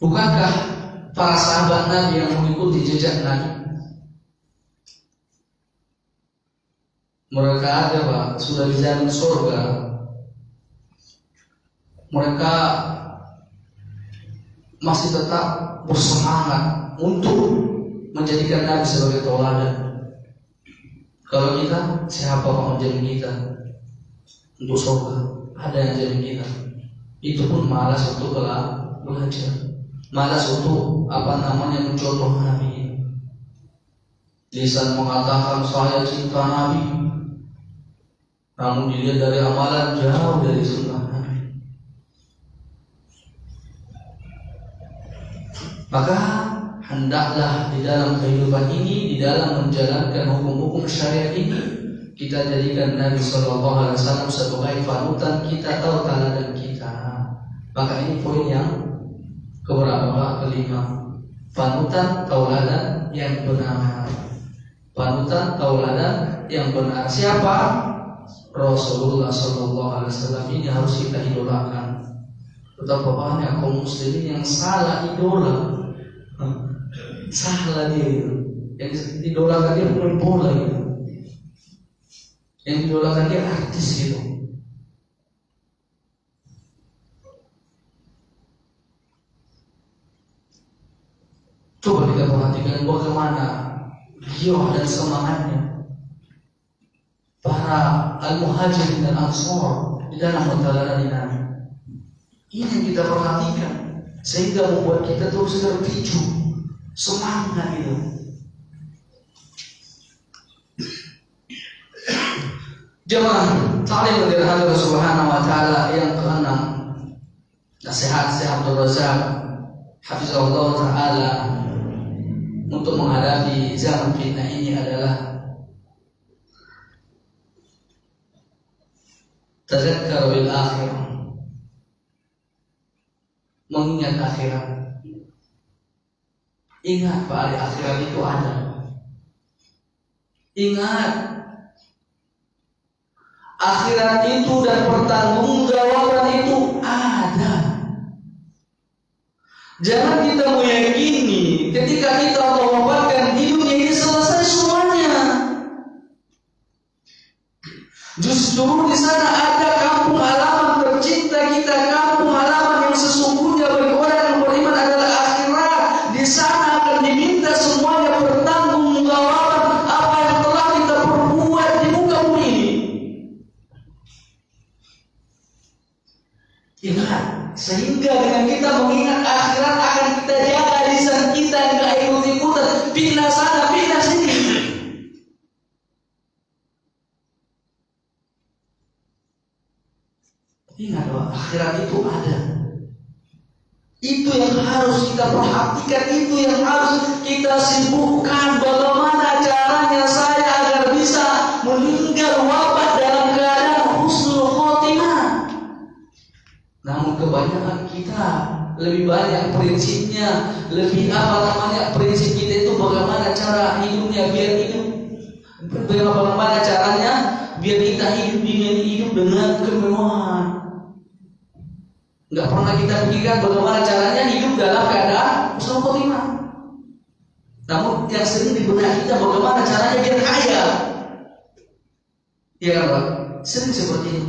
A: Bukankah para sahabat Nabi yang mengikuti jejak Nabi, mereka ada Pak, sudah dijamin surga. Mereka masih tetap bersemangat untuk menjadikan Nabi sebagai tauladan. Kalau kita, siapa yang menjadi kita untuk surga? Ada yang jadi kita. Itu pun malas untuk belajar, malas untuk mencontoh Nabi. Lisan mengatakan saya cinta Nabi, namun dilihat dari amalan jauh dari sunnah Nabi. Maka hendaklah di dalam kehidupan ini, di dalam menjalankan hukum-hukum syariat ini, kita jadikan Nabi SAW sebagai panutan kita atau teladan kita. Maka ini poin yang keberapa? Kelima. Panutan tauladan yang benar. Panutan tauladan yang benar. Siapa? Rasulullah SAW. Ini harus kita idolakan. Betapa banyak kaum muslimin yang salah idola. Salah dia. Yang idolakan dia pemain bola gitu. Yang idolakan dia artis gitu. Coba kita perhatikan bagaimana giroh dan semangatnya para al-muhajirin dan ansor di dalam menteladan Nabi. Ini yang kita perhatikan sehingga membuat kita terus terpicu, semangat itu. Jemaah taklim dari Allah Subhanahu wa taala yang keenam, nasihat Syekh Abdul Razak hafizahullah taala untuk menghadapi zaman fitnah ini adalah tadzakkar bil akhirah. Mengingat akhirat. Ingat Pak, akhirat itu ada. Ingat akhirat itu dan pertanggungjawaban itu ada. Jangan kita meyakini ketika kita mewafatkan di dunia ini selesai semuanya. Justru di sana ada kampung halaman tercinta kita, kampung halaman yang sesungguhnya bagi orang yang beriman adalah akhirat. Di sana akan diminta semuanya pertanggungjawaban apa yang telah kita perbuat di muka bumi ini. Ingat, sehingga dengan kita mengingat akhirat akan kita jaga lisan kita enggak ikut-ikutan fitnah sana fitnah sini. Ingat bahwa akhirat itu ada. Itu yang harus kita perhatikan, itu yang harus kita sibukkan. Bagaimana caranya saya agar bisa meninggal wafat dalam keadaan husnul khotimah. Namun kebanyakan kita lebih banyak prinsipnya, lebih prinsip kita itu bagaimana cara hidupnya biar hidup, bagaimana caranya biar kita hidup dengan kemewahan. Enggak pernah kita pikirkan bagaimana caranya hidup dalam keadaan husnul khotimah. Namun yang sering di benak kita bagaimana caranya biar kaya. Ya kan Pak? Sering seperti ini.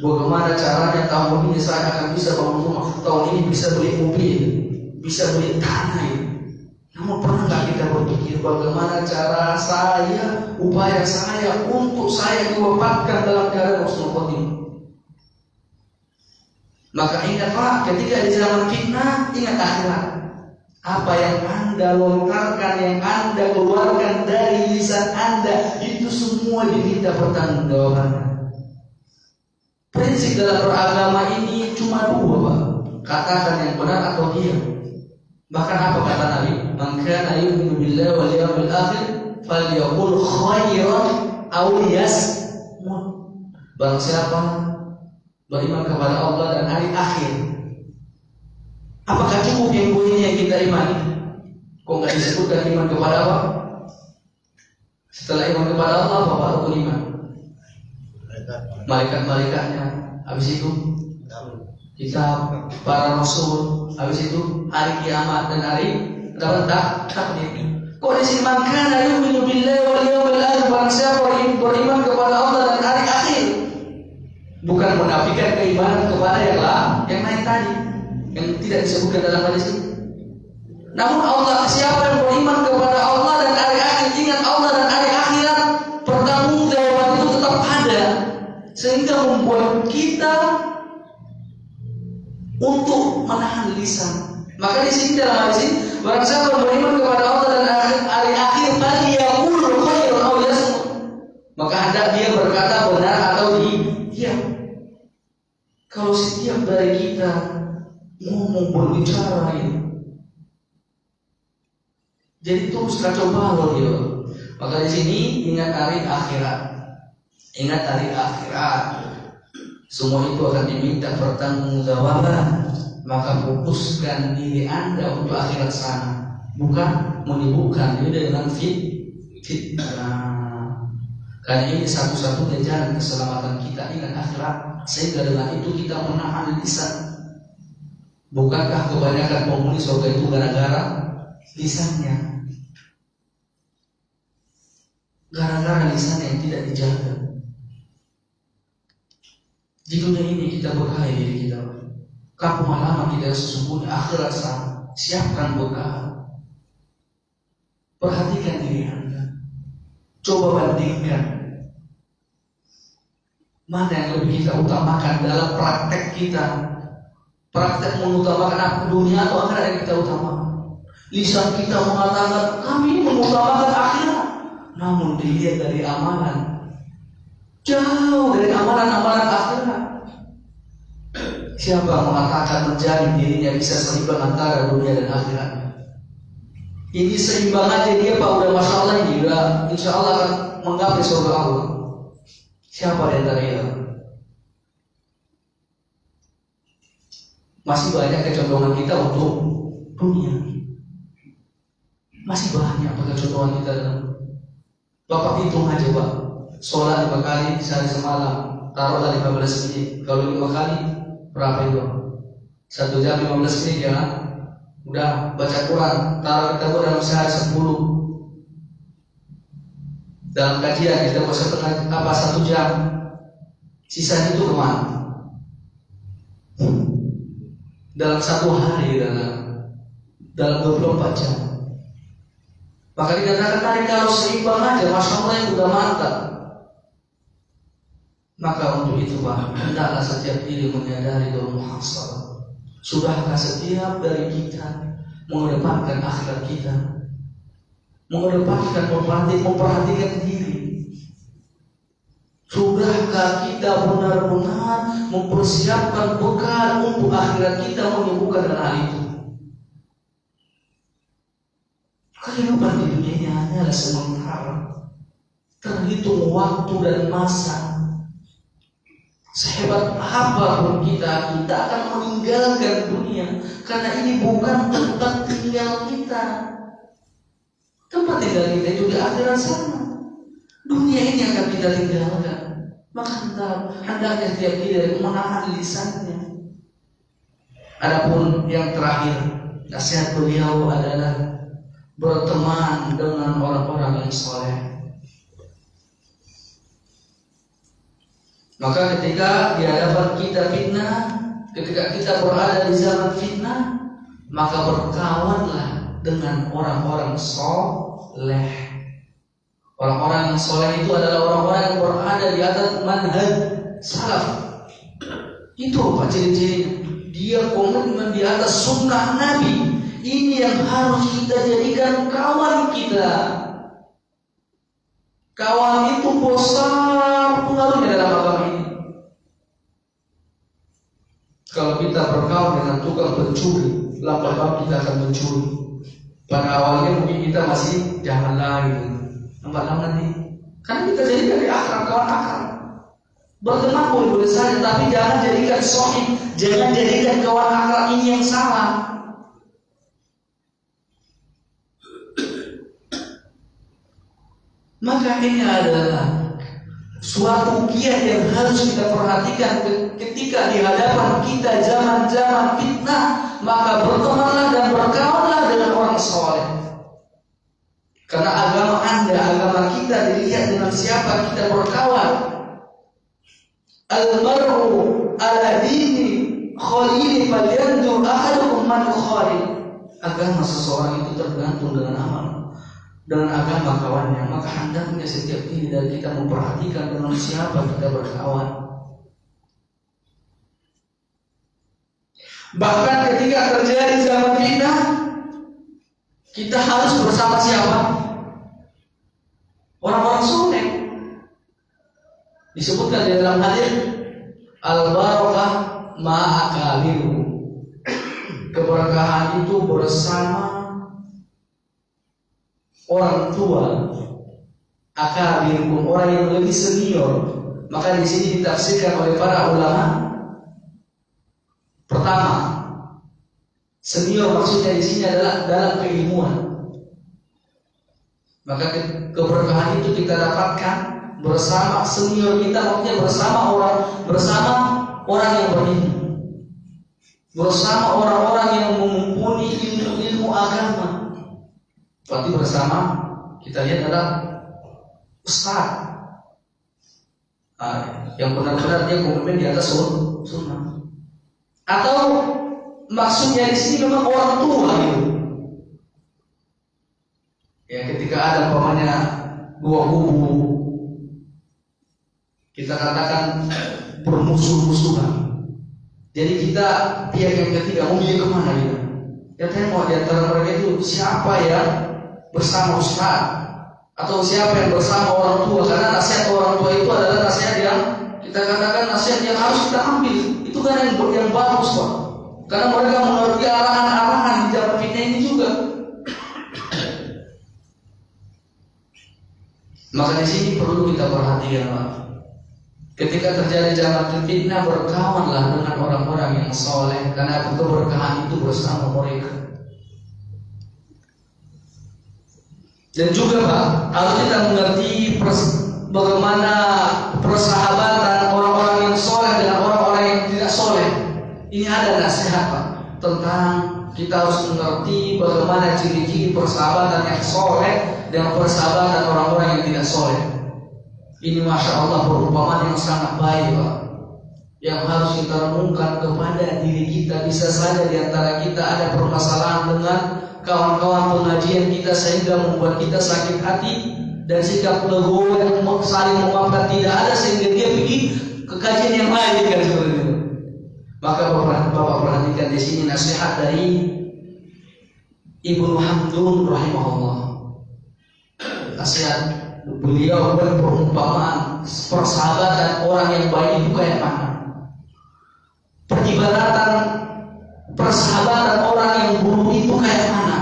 A: Bagaimana caranya tahun ini saya akan bisa bangun rumah, tahun ini bisa beli mobil, bisa beli tanah. Namun pernah nggak kita berpikir bagaimana cara saya, upaya saya untuk saya diwafatkan dalam keadaan husnul khotimah? Maka ingat Pak, ketika di zaman fitnah, ingat akhirat. Apa yang Anda lontarkan, yang Anda keluarkan dari lisan Anda, itu semua diminta pertanggungjawaban. Prinsip dalam beragama ini cuma dua, Pak. Katakan yang benar atau diam. Bahkan apa kata Nabi? Man kana yu'minu billahi wal yawmil akhir falyaqul khairan aw liyasmut. Barang siapa beriman kepada Allah dan hari akhir, apakah cukup yang ini yang kita imani? Kok nggak disebutkan iman kepada Allah? Setelah iman kepada Allah, apa baru iman? Malaikat-malaikatnya, habis itu kitab, para rasul, habis itu hari kiamat dan hari takdir. Kok di sini man kana yu'minu billahi wal yawmil akhir, barang siapa beriman kepada Allah dan hari akhir. Bukan menafikan keimanan kepada yang lain tadi yang tidak disebutkan dalam hadis ini. Namun Allah, siapa yang beriman kepada Allah dan hari akhir, ingat Allah dan hari akhirat, pertanggungjawaban itu tetap ada, sehingga membuat kita untuk menahan lisan. Maka di sini dalam hadis ini, barang siapa beriman kepada Allah dan hari akhir, falyaqul khairan aw liyasmut, maka hendak dia berkata benar atau diam. Kalau setiap dari kita ngomong berbicara ini, jadi terus kacau balau dia. Maka di sini ingat hari akhirat, ingat hari akhirat. Semua itu akan diminta pertanggungjawaban. Maka fokuskan diri Anda untuk akhirat sana, bukan menyibukkan diri dengan fitnah. Karena ini satu-satunya jalan keselamatan kita, ingat akhirat. Sehingga dengan itu kita menahan lisan. Bukankah kebanyakan penghuni surga itu gara-gara lisannya? Gara-gara lisan yang tidak dijaga. Di dunia ini kita berkaya diri kita. Kampung halaman kita sesungguhnya akhirat sana. Siapkan bekal. Perhatikan diri Anda. Coba bandingkan mana yang lebih kita utamakan dalam praktek kita. Praktek mengutamakan apa, dunia atau akhirat yang kita utamakan. Lisan kita mengatakan kami mengutamakan akhirat, namun dilihat dari amalan jauh dari amalan-amalan akhirat. Siapa mengatakan menjadi dirinya bisa seimbang antara dunia dan akhirat? Ini seimbang aja dia, Pak, udah masya Allah, ini udah insya Allah akan menggapai surga Allah. Siapa di antara dia? Masih banyak kecondongan kita untuk dunia. Masih banyak kecondongan kita. Bapak hitung aja, Pak. Sholat 5 kali sehari semalam, taruhlah 15 menit. Kalau 5 kali berapa itu? 1 jam 15 menit ya kan? Udah baca Quran, taruh kita dalam sehari 10. Dalam kajian kita puasa 1 jam, sisanya itu kemana? Dalam 1 hari, dalam 24 jam. Maka dikatakan tadi kalau seimbang aja, masya Allah itu udah mantap. Maka untuk itu, Pak, hendaklah setiap diri menyadari bahwa muhasabah. Sudahkah setiap dari kita mengedepankan akhirat kita, mengedepankan memperhatikan diri? Sudahkah kita benar-benar mempersiapkan bekal untuk akhirat kita menyembuhkan dengan hal itu? Kehidupan di dunia ini hanyalah sementara, terhitung waktu dan masa. Sehebat apapun kita akan meninggalkan dunia, karena ini bukan tempat tinggal kita. Tempat tinggal kita itu di akhirat sana. Dunia ini akan kita tinggalkan. Maka hendaknya setiap diri menahan lisannya. Adapun yang terakhir, nasihat beliau adalah berteman dengan orang-orang yang soleh. Maka ketika di hadapan kita fitnah, ketika kita berada di zaman fitnah, maka berkawanlah dengan orang-orang soleh. Orang-orang yang soleh itu adalah orang-orang yang berada di atas manhaj salaf. Itu apa ciri-cirinya? Dia komitmen di atas sunnah Nabi. Ini yang harus kita jadikan kawan kita. Kawan itu besar pengaruhnya dalam agama ini. Kalau kita berkawan dengan tukang pencuri, lambat-lambat kita akan mencuri. Pada awalnya mungkin kita masih jangan lagi, lambat-lambat nanti. Karena kita jadikan dari akrab, kawan akrab. Berteman boleh saja, tapi jangan jadikan sohib, jangan jadikan kawan akrab ini yang salah. Maka ini adalah suatu kiat yang harus kita perhatikan ketika di hadapan kita zaman-zaman fitnah. Maka bertemanlah dan berkawanlah dengan orang soleh. Karena agama Anda, agama kita dilihat dengan siapa kita berkawan. Al-mar'u ala dini khalili falyanzur ahadukum man khalil. Agama seseorang itu tergantung dengan agama kawannya. Maka hendaknya setiap diri dari kita memperhatikan dengan siapa kita berkawan. Bahkan ketika terjadi zaman fitnah, kita harus bersama siapa? Orang-orang soleh. Disebutkan di dalam hadis, al-barakah ma'akabiru. Keberkahan itu bersama orang tua, akabirkum, orang yang lebih senior. Maka di sini ditafsirkan oleh para ulama. Pertama, senior maksudnya di sini adalah dalam keilmuan. Maka keberkahan itu kita dapatkan bersama senior kita, maksudnya bersama orang yang berilmu, bersama orang-orang yang mumpuni ilmu agama. Berarti bersama kita lihat adalah ustaz, yang benar-benar dia komitmen di atas sunnah. Atau maksudnya di sini memang orang tua gitu. Ya, ketika ada umpamanya dua kubu, kita katakan bermusuh-musuhan. Jadi kita pihak yang ketiga mau milih kemana gitu? Ya tengok di antara mereka itu siapa ya bersama ustaz atau siapa yang bersama orang tua. Karena nasihat orang tua itu adalah nasihat yang kita katakan nasihat yang harus kita ambil. Itu kan yang bagus Pak. Karena mereka mengerti arahan-arahan di zaman fitnah ini juga. Maka di sini perlu kita perhatikan Pak. Ketika terjadi zaman fitnah, berkawanlah dengan orang-orang yang soleh, karena keberkahan itu bersama mereka. Dan juga Pak, harus kita mengerti bagaimana persahabatan orang-orang yang soleh dengan orang-orang yang tidak soleh. Ini ada nasihat Pak tentang kita harus mengerti bagaimana ciri-ciri persahabatan yang soleh dan persahabatan orang-orang yang tidak soleh. Ini Masya Allah perumpamaan yang sangat baik Pak, yang harus kita renungkan kepada diri kita. Bisa saja di antara kita ada permasalahan dengan kawan-kawan pengajian kita sehingga membuat kita sakit hati dan sikap legowo yang saling memaafkan tidak ada, sehingga dia pergi ke kajian yang lain kan seperti itu. Maka Bapak perhatikan di sini nasihat dari Ibnu Hamdun rahimahullah. Nasihat beliau berperumpamaan persahabatan orang yang baik itu kayak mana? Peribaratan persahabatan orang yang buruk itu kayak mana?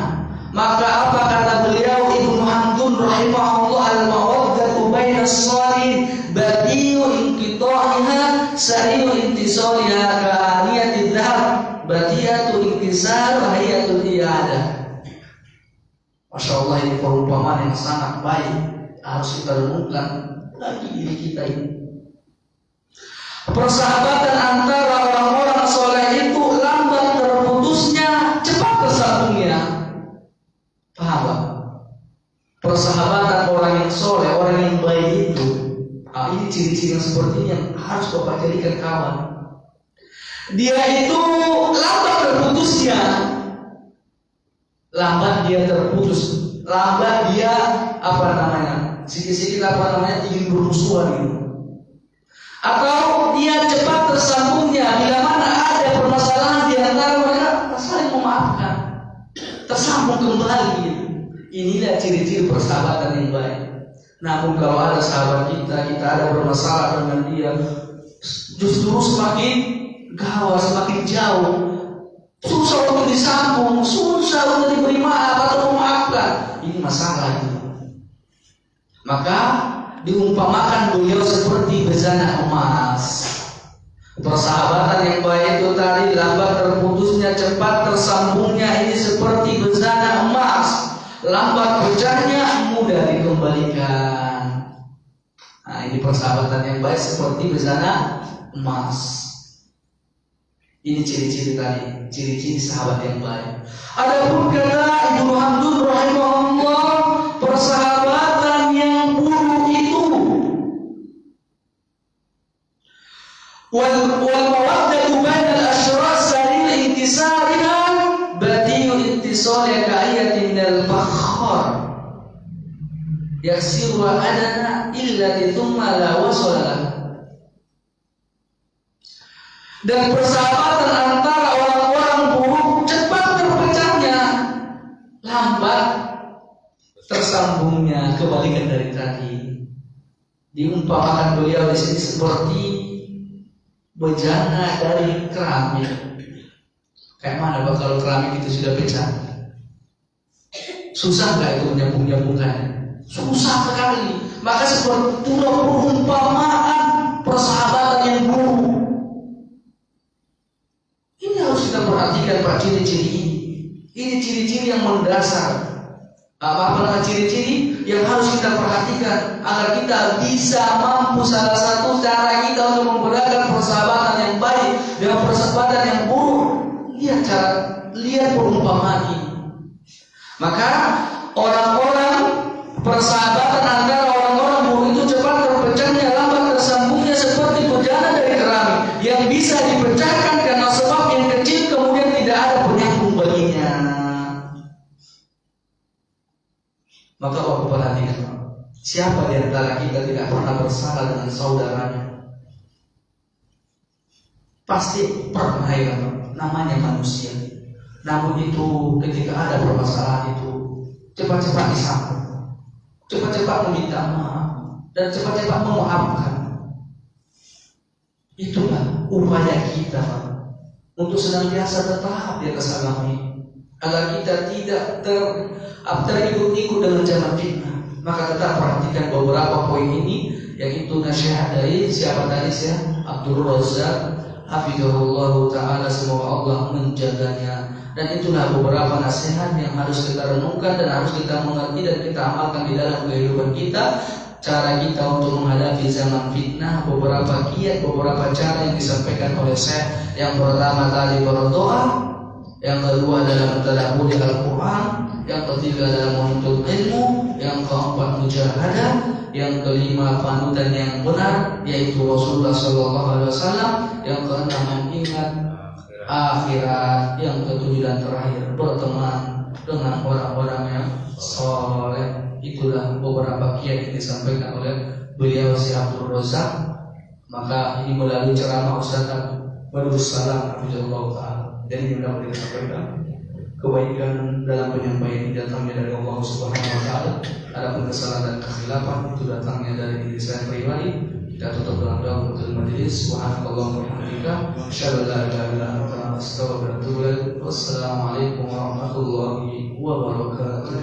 A: Maka apa kata beliau Ibnu Hamdun rahimahullah, al-mawaddatu bainas salihin badiu inqita'iha sari'u intisaliha ka'aniyatid dhahab badiyatu intisal hayatul iadah. Masya Allah, ini perumpamaan yang sangat baik, harus kita renungkan lagi diri kita ini. Persahabatan antara orang-orang soleh itu lambat terputusnya, cepat tersambungnya. Paham Pak? Persahabatan orang yang soleh, orang yang baik itu, ini ciri-ciri yang seperti ini yang harus Bapak jadikan kawan. Dia itu lambat terputusnya, lambat dia terputus, lambat dia sikit-sikit ingin bermusuhan gitu. Atau dia cepat tersambungnya bila mana ada permasalahan di antara mereka, saling memaafkan. tersambung kembali. Inilah ciri-ciri persahabatan yang baik. Namun kalau ada sahabat kita ada bermasalah dengan dia, justru semakin gawat, semakin jauh, susah untuk disambung, susah untuk diberi maaf atau memaafkan. Ini masalah itu. Maka diumpamakan beliau seperti bejana emas. Persahabatan yang baik itu tadi lambat terputusnya, cepat tersambungnya, ini seperti bejana emas. Lambat pecahnya, mudah dikembalikan. Nah, ini persahabatan yang baik seperti bejana emas. Ini ciri-ciri tadi, ciri-ciri sahabat yang baik. Adapun kata Ibnu Hamdun rahimahullah, persahabatan yang buruk itu wal mawaddatu bainal ashras salil intisariha badiu ittisal ka'ayatin minal fakhar yasiru adana illa thumma la wasala. Dan persahabatan antara orang-orang buruk cepat terpecahnya, lambat tersambungnya, kebalikan dari tadi. Diumpamakan beliau di sini seperti bejana dari keramik. Kayak mana Pak kalau keramik itu sudah pecah? Susah nggak itu menyambung-nyambungkannya? Susah sekali. Maka seperti perumpamaan persahabatan yang buruk. Ini harus kita perhatikan Pak, ciri-ciri ini. Ini ciri-ciri yang mendasar. Apa ciri-ciri yang harus kita perhatikan agar kita bisa mampu. Salah satu cara kita untuk membedakan persahabatan yang baik dengan persahabatan yang buruk, lihat perumpamaan ini. Maka orang-orang persahabatan antara orang-orang buruk itu cepat terpecahnya, lambat tersambungnya seperti bejana dari keramik yang bisa dipecahkan karena sebab yang kecil kemudian tidak ada penyambung baginya. Maka waktu perhatikan, siapa di antara kita tidak pernah bersalah dengan saudaranya? Pasti pernah ya, namanya manusia. Namun itu ketika ada permasalahan itu cepat-cepat disambung, cepat-cepat meminta maaf, dan cepat-cepat memaafkan. Itulah upaya kita untuk senantiasa tetap di atas agama ini, agar kita tidak terikut-ikut dengan jalan fitnah. Maka tetap perhatikan beberapa poin ini, yaitu nasihat dari siapa tadi ya? Abdul Razak hafizahullah ta'ala, semoga Allah menjaganya. Dan itulah beberapa nasihat yang harus kita renungkan dan harus kita mengerti dan kita amalkan di dalam kehidupan kita. Cara kita untuk menghadapi zaman fitnah, beberapa kiat, beberapa cara yang disampaikan oleh Syekh. Yang pertama tadi berdoa, yang kedua adalah mentadabburi Al-Quran, yang ketiga adalah menuntut ilmu, yang keempat mujahadah, yang kelima panutan yang benar yaitu Rasulullah SAW, yang keenam mengingat akhirat, yang ketujuh dan terakhir berteman dengan orang-orang yang soleh. Itulah beberapa kiat yang disampaikan oleh beliau si Abdul Razak. Maka ini melalui ceramah Ustaz Badrus Salam hafizahullah ta'ala. Dan mudah kita sampaikan kebaikan dalam penyampaian ini datangnya dari Allah Subhanahu wa taala. Adapun kesalahan dan kekhilafan itu datangnya dari diri saya pribadi. Kita tutup dengan doa untuk majelis. Subhanallah wa bihamdika, asyhadu an la ilaha illa anta, astaghfiruka wa atubu ilaik. Wassalamualaikum warahmatullahi wabarakatuh.